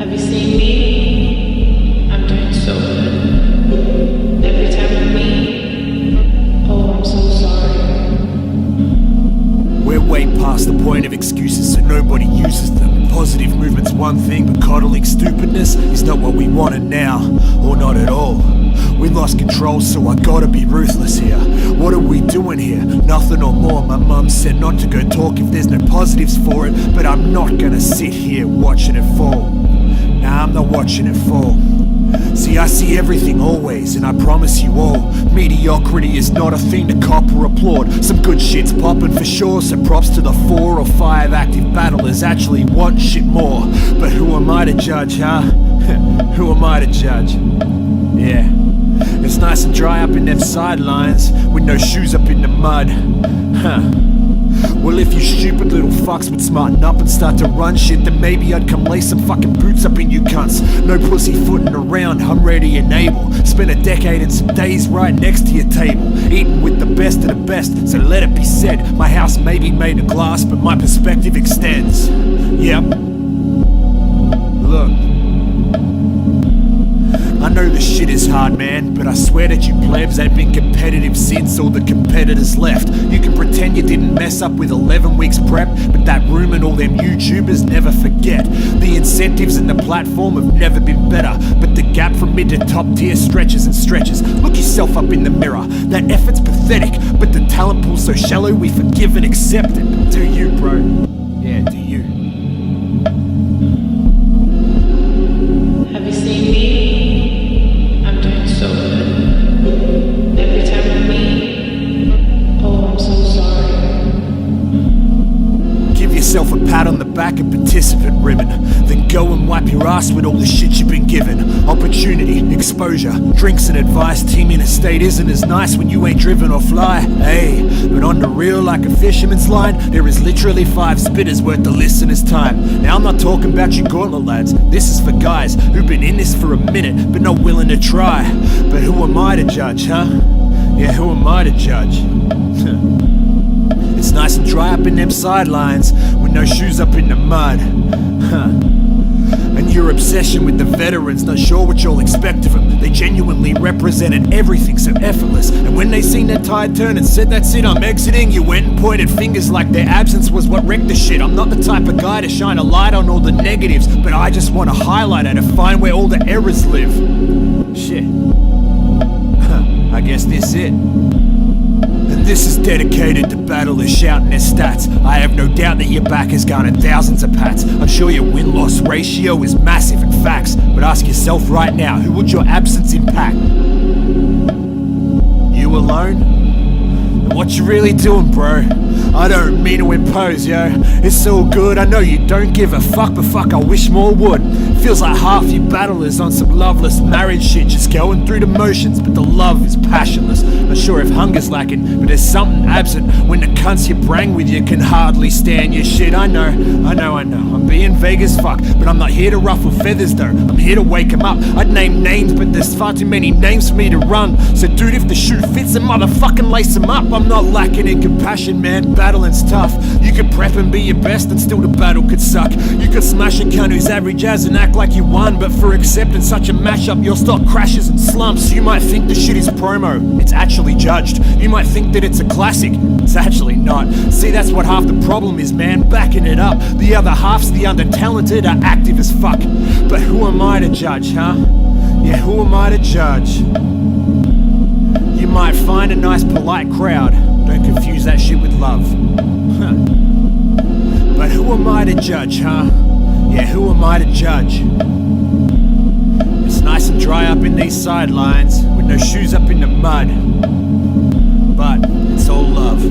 Have you seen me? I'm doing so good. Every time with me, oh, I'm so sorry. We're way past the point of excuses, so nobody uses them. Positive movement's one thing, but coddling stupidness is not what we wanted now, or not at all. We lost control, so I gotta be ruthless here. What are we doing here? Nothing or more. My mum said not to go talk if there's no positives for it, but I'm not gonna sit here watching it fall. Nah, I'm not watching it fall. See, I see everything always, and I promise you all, mediocrity is not a thing to cop or applaud. Some good shit's popping for sure, so props to the 4 or 5 active battlers actually want shit more. But who am I to judge, huh? Who am I to judge? Yeah. It's nice and dry up in them sidelines, with no shoes up in the mud. Huh. Well, if you stupid little fucks would smarten up and start to run shit, then maybe I'd come lay some fucking boots up in you cunts. No pussyfooting around, I'm ready and able. Spent a decade and some days right next to your table, eating with the best of the best, so let it be said, my house may be made of glass, but my perspective extends. Yep. Look, I know this shit is hard, man, but I swear that you plebs ain't been competitive since all the competitors left. You can pretend you didn't mess up with 11 weeks prep, but that room and all them YouTubers never forget. The incentives and the platform have never been better, but the gap from mid to top tier stretches and stretches. Look yourself up in the mirror, that effort's pathetic, but the talent pool's so shallow we forgive and accept it. Do you, bro? Yeah, do you? Have you seen me? I'm doing so good. Every time with me, oh, I'm so sorry. Give yourself a pat on the back and participant ribbon, then go and wipe your ass with all the shit you've been given. Opportunity, exposure, drinks and advice. Teaming estate isn't as nice when you ain't driven or fly. Hey, but on the real, like a fisherman's line, there is literally 5 spitters worth the listener's time. Now I'm not talking about you gauntlet lads, this is for guys who've been in this for a minute but not willing to try. But who am I to judge, huh? Yeah, who am I to judge? It's nice and dry up in them sidelines, with no shoes up in the mud. Huh. And your obsession with the veterans, not sure what you'll expect of them. They genuinely represented everything so effortless, and when they seen their tide turn and said that's it, I'm exiting, you went and pointed fingers like their absence was what wrecked the shit. I'm not the type of guy to shine a light on all the negatives, but I just want to highlight it to find where all the errors live. Shit. I guess this it. And this is dedicated to battlers shouting their stats. I have no doubt that your back has garnered thousands of pats. I'm sure your win-loss ratio is massive in facts, but ask yourself right now, who would your absence impact? You alone? What you really doing, bro? I don't mean to impose, yo. It's all good, I know you don't give a fuck, but fuck, I wish more would. Feels like half you battlers on some loveless marriage shit, just going through the motions, but the love is passionless. Not sure if hunger's lacking, but there's something absent when the cunts you brang with you can hardly stand your shit. I know. I'm being vague as fuck, but I'm not here to ruffle feathers though. I'm here to wake them up. I'd name names, but there's far too many names for me to run. So dude, if the shoe fits, then motherfucking lace them up. I'm not lacking in compassion, man. Battling's tough. You could prep and be your best, and still the battle could suck. You could smash a cunt who's average as and act like you won, but for accepting such a mashup, your stock crashes and slumps. You might think the shit is promo, it's actually judged. You might think that it's a classic, it's actually not. See, that's what half the problem is, man, backing it up. The other half's the under-talented are active as fuck. But who am I to judge, huh? Yeah, who am I to judge? You might find a nice polite crowd, don't confuse that shit with love. Huh. But who am I to judge, huh? Yeah, who am I to judge? It's nice and dry up in these sidelines, with no shoes up in the mud, but it's all love.